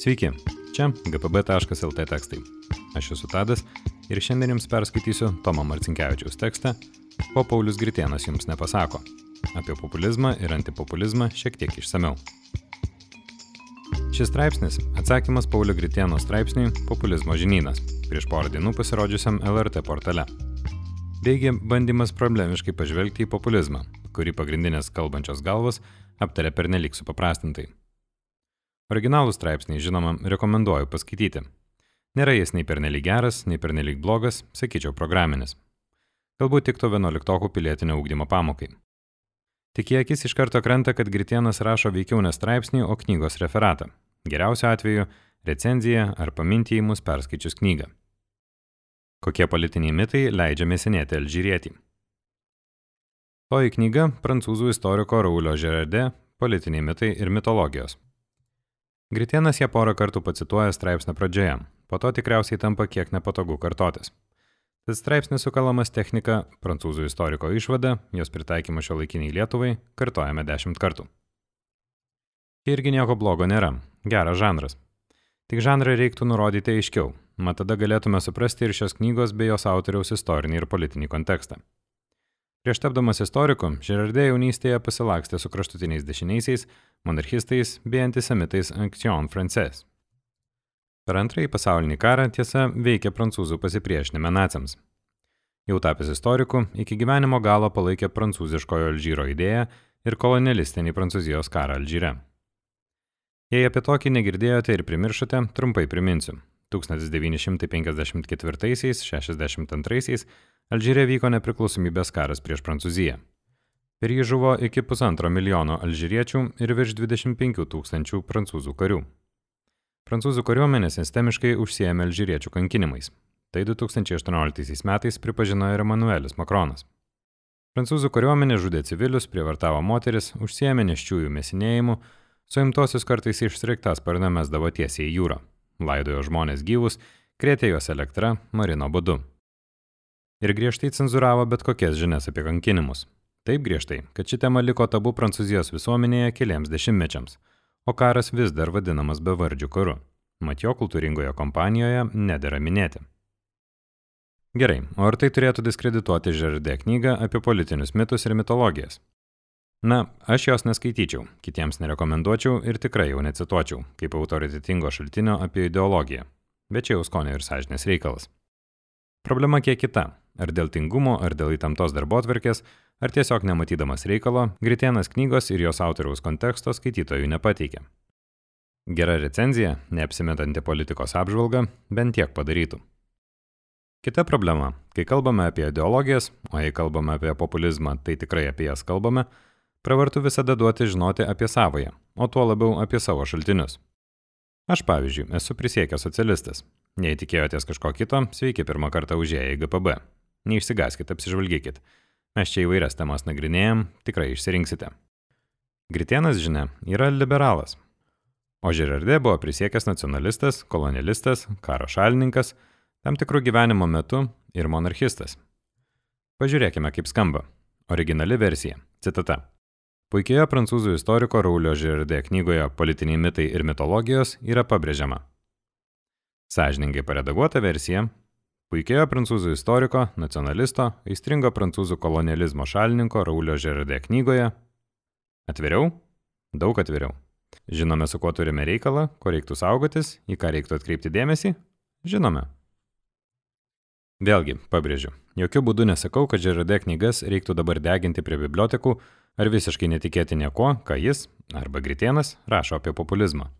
Sveiki, čia gpb.lt tekstai. Aš esu Tadas ir šiandien jums perskaitysiu Tomo Marcinkevičiaus tekstą Ko Paulius Gritėnas jums nepasako. Apie populizmą ir antipopulizmą šiek tiek išsamiau. Šis straipsnis atsakymas Paulio Gritėno straipsniui Populizmo žinynas, prieš porą dienų pasirodžiusiam LRT portale. Beigi bandymas problemiškai pažvelgti į populizmą, kurį pagrindinės kalbančios galvos aptarė pernelyg supaprastintai. Originalų straipsnį, žinoma, rekomenduoju paskaityti. Nėra jis nei pernelyg geras, nei pernelyg blogas, sakyčiau programinis. Galbūt tiktų 11 pilietinio ugdymo pamokai. Tik į akis iš karto krenta, kad Gritėnas rašo veikiau ne straipsnį, o knygos referatą. Geriausiu atveju recenziją ar pamintį į mus perskaičius knygą. Kokie politiniai mitai leidžia mėsinėti Alžyrietį. Toji knyga prancūzų istoriko Raulio Gérardė Politiniai mitai ir mitologijos. Gritėnas ją porą kartų pacituoja straipsnio pradžioje, po to tikriausiai tampa kiek nepatogu kartotis. Tas straipsnis sukalamas technika prancūzų istoriko išvada, jos pritaikymą šiuolaikiniai Lietuvai, kartojame 10 kartų. Irgi nieko blogo nėra, geras žanras. Tik žanrą reiktų nurodyti aiškiau, mat tada galėtume suprasti ir šios knygos bei jos autoriaus istorinį ir politinį kontekstą. Prieš tapdamas istoriku, Gérardė jaunystėje pasilakstė su kraštutiniais dešiniaisiais, monarchistais bei antisemitais Action Française. Per Antrąjį pasaulinį karą, tiesa, veikė prancūzų pasipriešinime naciams. Jau tapęs istoriku, iki gyvenimo galo palaikė prancūziškojo Alžyro idėją ir kolonialistinį Prancūzijos karą Alžyre. Jei apie tokį negirdėjote ir primiršote, trumpai priminsiu. 1954–62 Alžyre vyko nepriklausomybės karas prieš Prancūziją. Per jį žuvo iki 1,5 milijono alžyriečių ir virš 25 000 prancūzų karių. Prancūzų kariuomenė sistemiškai užsiėmė alžyriečių kankinimais. Tai 2018 metais pripažino ir Emmanuelis Macronas. Prancūzų kariuomenė žudė civilius, prievartavo moteris, užsiėmė nėščiųjų mėsinėjimu, suimtosius kartais iš sraigtasparnio mesdavo tiesiai į jūrą. Laidojo žmonės gyvus, krėtė juos elektra, marino būdu. Ir griežtai cenzūravo bet kokias žinias apie kankinimus. Taip griežtai, kad ši tema liko tabu Prancūzijos visuomenėje keliems dešimtmečiams, o karas vis dar vadinamas bevardžiu karu. Mat jo kultūringoje kompanijoje nedera minėti. Gerai, o ar tai turėtų diskredituoti Gérardė knygą apie politinius mitus ir mitologijas? Na, aš jos neskaityčiau, kitiems nerekomenduočiau ir tikrai jau necituočiau, kaip autoritetingo šaltinio apie ideologiją, bet čia jau skonio ir sąžinės reikalas. Problema kiek kita, ar dėl tingumo, ar dėl įtemptos darbotvarkės, ar tiesiog nematydamas reikalo, Gritėnas knygos ir jos autoriaus konteksto skaitytojų nepateikė. Gera recenzija, neapsimetanti politikos apžvalga, bent tiek padarytų. Kita problema, kai kalbame apie ideologijas, o jei kalbame apie populizmą, tai tikrai apie jas kalbame, pravartu visada duoti žinoti apie savąją, o tuo labiau apie savo šaltinius. Aš, pavyzdžiui, esu prisiekęs socialistas. Jei tikėjotės kažko kito, sveiki pirmą kartą užėję į GPB. Neišsigaskit, apsižvalgykit. Mes čia įvairias temas nagrinėjam, tikrai išsirinksite. Gritėnas, žinia, yra liberalas. O Gérardė buvo prisiekęs nacionalistas, kolonialistas, karo šalininkas, tam tikrų gyvenimo metu ir monarchistas. Pažiūrėkime, kaip skamba. Originali versija. Citata. Puikioje prancūzų istoriko Raulio Gérardė knygoje Politiniai mitai ir mitologijos yra pabrėžiama. Sąžiningai paredaguota versija. Puikioje prancūzų istoriko, nacionalisto, aistringo prancūzų kolonializmo šalininko Raulio Gérardė knygoje. Atviriau? Daug atviriau. Žinome, su kuo turime reikalą, ko reiktų saugotis, į ką reiktų atkreipti dėmesį? Žinome. Vėlgi, pabrėžiu, jokių būdų nesakau, kad Gérardė knygas reiktų dabar deginti prie bibliotekų ar visiškai netikėti nieko, ką jis, arba Gritėnas, rašo apie populizmą.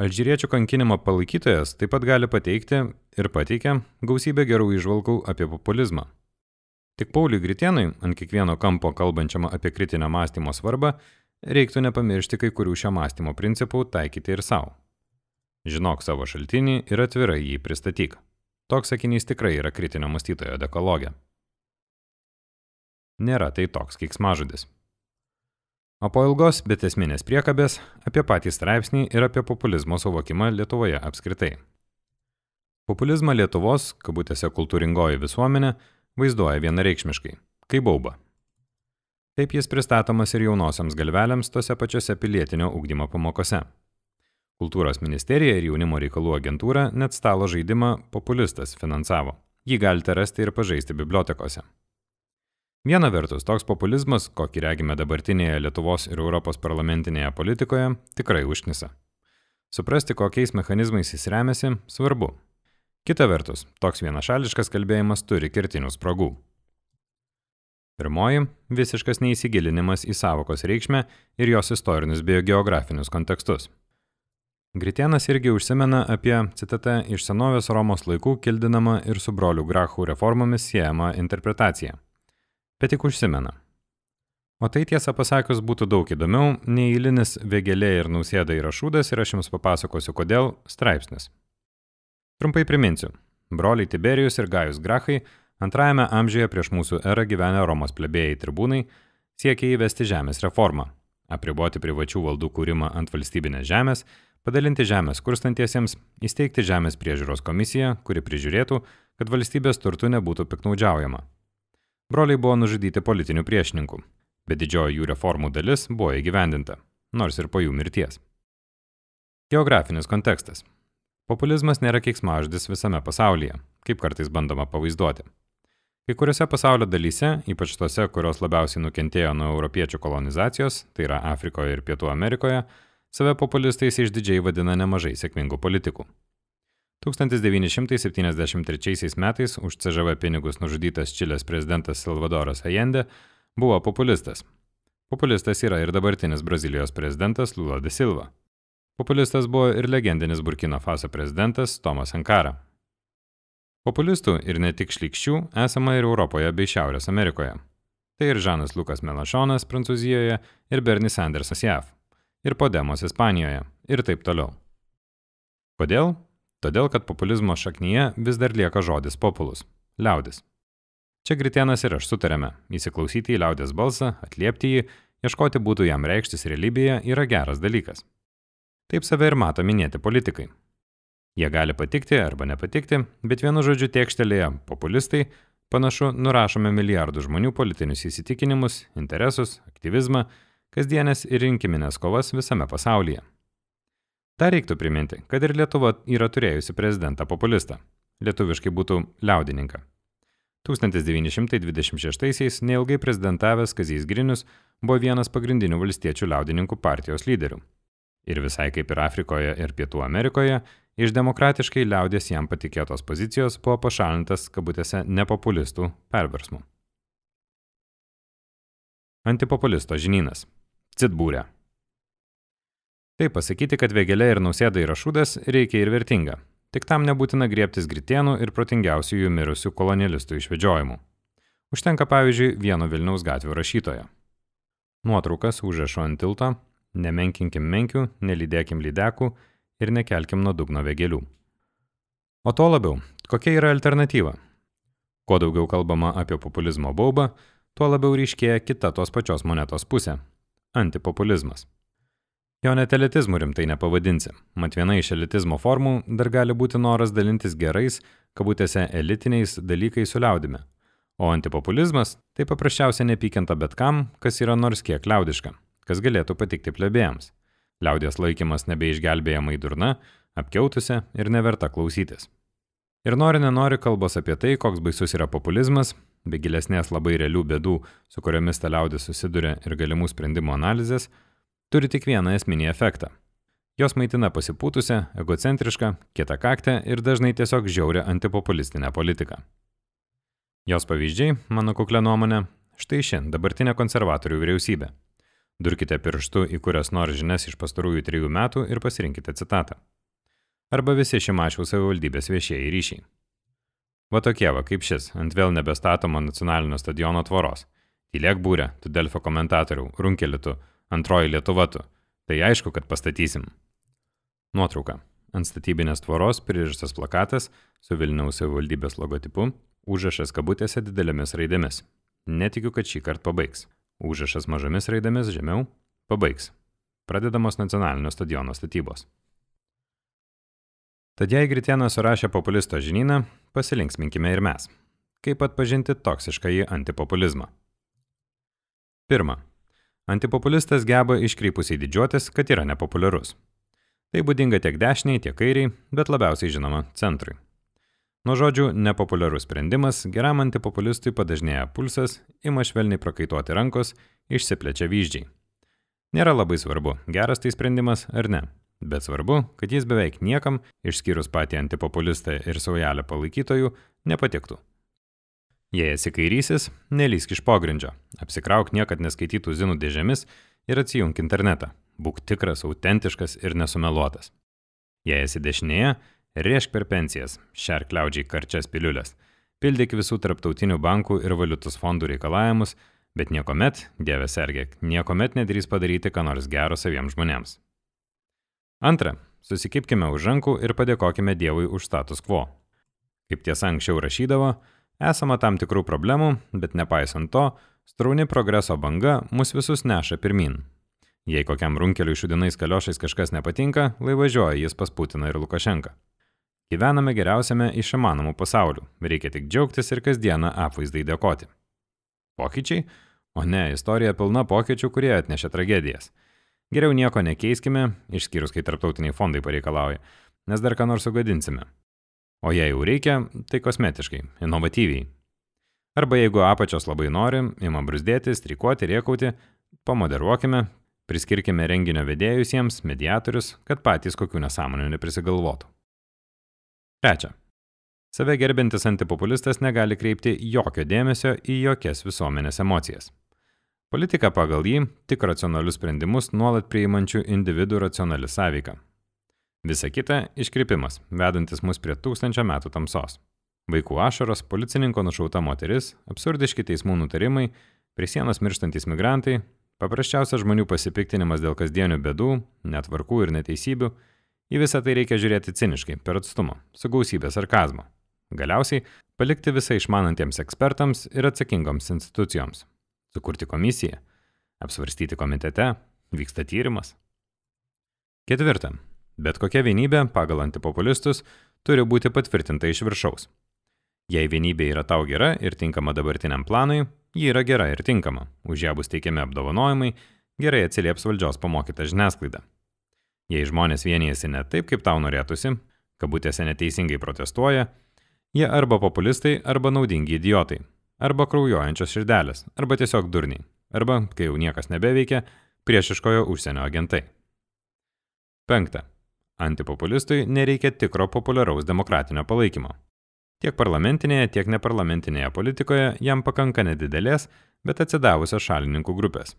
Alžyriečių kankinimo palaikytojas taip pat gali pateikti ir pateikia gausybę gerų įžvalgų apie populizmą. Tik Pauliui Gritėnui, ant kiekvieno kampo kalbančiama apie kritinio mąstymo svarbą, reiktų nepamiršti kai kurių šio mąstymo principų taikyti ir savo. Žinok savo šaltinį ir atvirai jį pristatyk. Toks sakinys tikrai yra kritinio mąstytojo dekologė. Nėra tai toks keiksmažodis. O po ilgos, bet esminės priekabės apie patį straipsnį ir apie populizmo suvokimą Lietuvoje apskritai. Populizmą Lietuvos, kabutėse kultūringoji visuomenė, vaizduoja vienareikšmiškai, kaip baubą. Taip jis pristatomas ir jaunosiams galveliams tose pačiose pilietinio ugdymo pamokose. Kultūros ministerija ir jaunimo reikalų agentūra net stalo žaidimą Populistas finansavo. Jį galite rasti ir pažaisti bibliotekose. Viena vertus, toks populizmas, kokį regime dabartinėje Lietuvos ir Europos parlamentinėje politikoje, tikrai užknisa. Suprasti, kokiais mechanizmais jis remiasi, svarbu. Kita vertus, toks vienašališkas kalbėjimas turi kertinių spragų. Pirmoji – visiškas neįsigilinimas į sąvokos reikšmę ir jos istorinius bei geografinius kontekstus. Gritėnas irgi užsimena apie, citata, iš senovės Romos laikų kildinamą ir su brolių Grachų reformomis siejamą interpretaciją. Bet tik užsimena. O tai tiesą pasakius būtų daug įdomiau nei eilinis Vėgėlė ir Nausėda yra šūdas ir aš jums papasakosiu kodėl straipsnis. Trumpai priminsiu. Broliai Tiberijus ir Gajus Grachai antrajame amžiuje prieš mūsų erą gyvenę Romos plebėjai tribūnai siekė įvesti žemės reformą, apriboti privačių valdų kūrimą ant valstybinės žemės, padalinti žemės skurstantiesiems, įsteigti žemės priežiūros komisiją, kuri prižiūrėtų, kad valstybės turtų nebūtų piktnaudžiaujama. Broliai buvo nužudyti politinių priešininkų, bet didžioji jų reformų dalis buvo įgyvendinta, nors ir po jų mirties. Geografinis kontekstas. Populizmas nėra keiksmažodis visame pasaulyje, kaip kartais bandoma pavaizduoti. Kai kuriuose pasaulio dalyse, ypač tose, kurios labiausiai nukentėjo nuo europiečių kolonizacijos, tai yra Afrikoje ir Pietų Amerikoje, save populistais išdidžiai vadina nemažai sėkmingų politikų. 1973 metais už CŽV pinigus nužudytas Čilės prezidentas Salvadoras Allende buvo populistas. Populistas yra ir dabartinis Brazilijos prezidentas Lula da Silva. Populistas buvo ir legendinis Burkina Faso prezidentas Tomas Sankara. Populistų ir ne tik šlykščių esama ir Europoje bei Šiaurės Amerikoje. Tai ir Žanas Lukas Melanchonas Prancūzijoje ir Bernie Sandersas JAV, ir Podemos Ispanijoje ir taip toliau. Kodėl? Todėl, kad populizmo šaknyje vis dar lieka žodis populus – liaudis. Čia Gritėnas ir aš sutarėme, įsiklausyti į liaudės balsą, atliepti jį, ieškoti būdų jam reikštis realybėje yra geras dalykas. Taip save ir mato minėti politikai. Jie gali patikti arba nepatikti, bet vienu žodžiu tėkštelėje populistai, panašu, nurašome milijardų žmonių politinius įsitikinimus, interesus, aktyvizmą, kasdienės ir rinkiminės kovas visame pasaulyje. Dar reiktų priminti, kad ir Lietuva yra turėjusi prezidentą populistą. Lietuviškai būtų liaudininką. 1926-aisiais neilgai prezidentavęs Kazys Grinius buvo vienas pagrindinių valstiečių liaudininkų partijos lyderių. Ir visai kaip ir Afrikoje ir Pietų Amerikoje, iš demokratiškai liaudės jam patikėtos pozicijos buvo pašalintas kabutėse nepopulistų perversmų. Antipopulisto žinynas. Citbūrė. Taip pasakyti, kad Vėgėlė ir Nausėda yra šūdas, reikia ir vertinga. Tik tam nebūtina griebtis Gritėnų ir protingiausiųjų mirusių kolonialistų išvedžiojimų. Užtenka pavyzdžiui vieno Vilniaus gatvių rašytojo. Nuotraukas užrašo ant tilto, nemenkinkim menkių, nelydėkim lydekų ir nekelkim nuo dugno vėgėlių. O to labiau, kokia yra alternatyva? Kuo daugiau kalbama apie populizmo baubą, tuo labiau ryškėja kita tos pačios monetos pusė – antipopulizmas. Jo net elitizmu rimtai nepavadinsi, mat viena iš elitizmo formų dar gali būti noras dalintis gerais, kabutėse elitiniais dalykais su liaudimi. O antipopulizmas – tai paprasčiausia nepykenta bet kam, kas yra nors kiek liaudiška, kas galėtų patikti plebėjams. Liaudės laikymas nebeišgelbėjamai durna, apkiautusi ir neverta klausytis. Ir nenori kalbos apie tai, koks baisus yra populizmas, be gilesnės labai realių bėdų, su kuriomis ta liaudis susiduria ir galimų sprendimų analizės, turi tik vieną esminį efektą. Jos maitina pasipūtusią, egocentrišką, kietakaktę ir dažnai tiesiog žiaurią antipopulistinę politiką. Jos pavyzdžiai, mano kuklia nuomonė, štai ši dabartinė konservatorių vyriausybė. Durkite pirštu į kurias nors žinias iš pastarųjų 3 metų ir pasirinkite citatą. Arba visi Šimašiaus savivaldybės viešieji ryšiai. Va tokie kaip šis, ant vėl nebestatomo nacionalinio stadiono tvoros. Tylėk būrė, tu Delfio komentatorių, runkelitų, antroji Lietuva tu. Tai aišku, kad pastatysim. Nuotrauka. Ant statybinės tvoros pririštas plakatas su Vilniaus savivaldybės logotipu, užrašas kabutėse didelėmis raidėmis. Netikiu, kad šį kartą pabaigs. Užrašas mažomis raidėmis žemiau – pabaigs. Pradedamos nacionalinio stadiono statybos. Tad jei Gritėnas surašė populisto žinyną, pasilinksminkime ir mes. Kaip atpažinti toksiškąjį antipopulizmą? Pirma. Antipopulistas geba iškreipusiai didžiuotis, kad yra nepopuliarus. Tai būdinga tiek dešiniai, tiek kairiai, bet labiausiai žinoma centrui. Nuo žodžių nepopuliarus sprendimas, geram antipopulistui padažnėja pulsas, ima švelniai prakaituoti rankos, išsiplečia vyzdžiai. Nėra labai svarbu, geras tai sprendimas ar ne, bet svarbu, kad jis beveik niekam, išskyrus patį antipopulistą ir saujelę palaikytojų, nepatiktų. Jei esi kairysis, nelysk iš pogrindžio, apsikrauk niekad neskaitytų zinų dėžėmis ir atsijunk internetą. Būk tikras, autentiškas ir nesumeluotas. Jei esi dešinėje, rėžk per pensijas, šerk liaudžiai karčias piliulės, pildyk visų tarptautinių bankų ir valiutos fondų reikalavimus, bet niekomet, Dieve sergėk, niekomet nedrįs padaryti ką nors gero saviems žmonėms. Antra, susikibkime už rankų ir padėkokime Dievui už status quo. Kaip tiesa anksčiau rašydavo, esama tam tikrų problemų, bet nepaisant to, strauni progreso banga mus visus neša pirmin. Jei kokiam runkeliui šudinais kaliošais kažkas nepatinka, lai važiuoja jis pas Putiną ir Lukašenką. Gyvename geriausiame iš įmanomų pasaulių, reikia tik džiaugtis ir kasdieną apvaizdai dėkoti. Pokyčiai? O ne, istorija pilna pokyčių, kurie atnešė tragedijas. Geriau nieko nekeiskime, išskyrus kai tarptautiniai fondai pareikalauja, nes dar ką nors sugadinsime. O jei jau reikia, tai kosmetiškai, inovatyviai. Arba jeigu apačios labai nori, ima bruzdėti, streikuoti, rėkauti, pamoderuokime, priskirkime renginio vedėjus jiems, mediatorius, kad patys kokių nesąmonių neprisigalvotų. Trečia. Save gerbintis antipopulistas negali kreipti jokio dėmesio į jokias visuomenės emocijas. Politika pagal jį tik racionalius sprendimus nuolat priimančių individų racionali sąveika. Visa kita iškrypimas, vedantis mus prie 1000 metų tamsos. Vaikų ašaros, policininko nušauta moteris, absurdiški teismų nutarimai, prie sienos mirštantys migrantai, paprasčiausias žmonių pasipiktinimas dėl kasdienių bėdų, netvarkų ir neteisybių, į visą tai reikia žiūrėti ciniškai, per atstumą, su gausybė sarkazmo. Galiausiai palikti visą išmanantiems ekspertams ir atsakingoms institucijoms. Sukurti komisiją, apsvarstyti komitete, vyksta tyrimas. Ketvirta. Bet kokia vienybė pagal antipopulistus turi būti patvirtinta iš viršaus. Jei vienybė yra tau gera ir tinkama dabartiniam planui, ji yra gera ir tinkama, už ją bus teikiami apdovanojimai, gerai atsilieps valdžios pamokyta žiniasklaida. Jei žmonės vienijasi ne taip, kaip tau norėtųsi, kabutėse neteisingai protestuoja, jie arba populistai, arba naudingi idiotai, arba kraujuojančios širdelės, arba tiesiog durniai, arba, kai jau niekas nebeveikia, priešiškojo užsienio agentai. 5. Antipopulistui nereikia tikro populiaraus demokratinio palaikymo. Tiek parlamentinėje, tiek neparlamentinėje politikoje jam pakanka nedidelės, bet atsidavusios šalininkų grupės.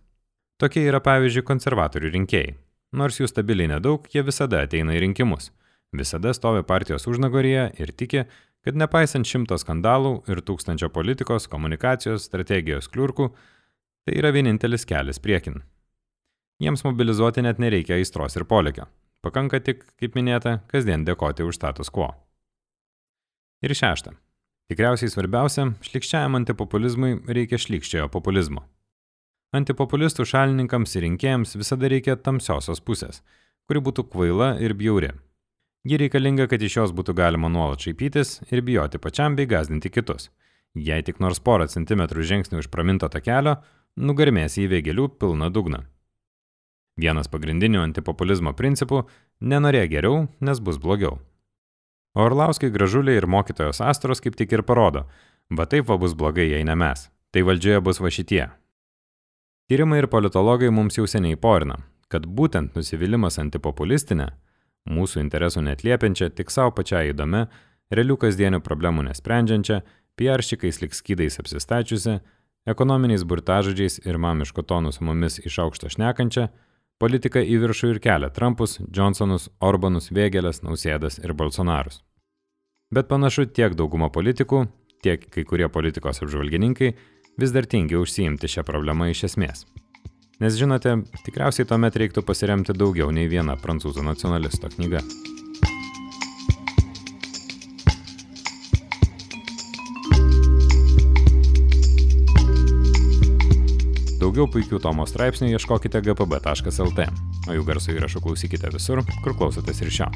Tokie yra pavyzdžiui konservatorių rinkėjai. Nors jų stabiliai nedaug, jie visada ateina į rinkimus. Visada stovi partijos užnugaryje ir tiki, kad nepaisant 100 skandalų ir 1000 politikos, komunikacijos, strategijos kliurkų, tai yra vienintelis kelias priekin. Jiems mobilizuoti net nereikia aistros ir polėkio. Pakanka tik, kaip minėta, kasdien dėkoti už status quo. Ir 6. Tikriausiai svarbiausia, šlykščiajam antipopulizmui reikia šlykščiojo populizmo. Antipopulistų šalininkams ir rinkėjams visada reikia tamsiosios pusės, kuri būtų kvaila ir bjauri. Ji reikalinga, kad iš jos būtų galima nuolat šaipytis ir bijoti pačiam bei gąsdinti kitus. Jei tik nors porą centimetrų žingsnių iš praminto takelio, nugarmėsi į vėgėlių pilną dugną. Vienas pagrindinių antipopulizmo principų – nenorėk geriau, nes bus blogiau. O Orlauskai, Gražuliai ir mokytojos Astros kaip tik ir parodo, va taip va bus blogai, jei ne mes, tai valdžioje bus va šitie. Tyrimai ir politologai mums jau seniai porina, kad būtent nusivylimas antipopulistinė, mūsų interesų neatliepiančia, tik savo pačiai įdomi, realių kasdienių problemų nesprendžiančia, PR-šikais lik skydais apsistačiusi, ekonominiais burtažodžiais ir mamiško tonų su mumis iš aukšto šnekančia, politika į viršų ir kelia Trumpus, Johnsonus, Orbanus, Vėgėles, Nausėdas ir Bolsonarus. Bet panašu tiek dauguma politikų, tiek kai kurie politikos apžvalgininkai vis dar tingi užsiimti šią problemą iš esmės. Nes žinote, tikriausiai tuomet reiktų pasiremti daugiau nei viena prancūzų nacionalisto knyga. Daugiau puikių Tomo straipsnių ieškokite gpb.lt, o jų garso įrašų klausykite visur, kur klausotės ir šio.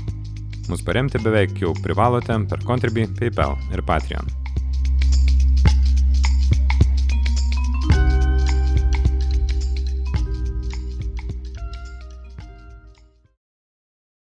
Mus paremti beveik jau privalote per Contribui, PayPal ir Patreon.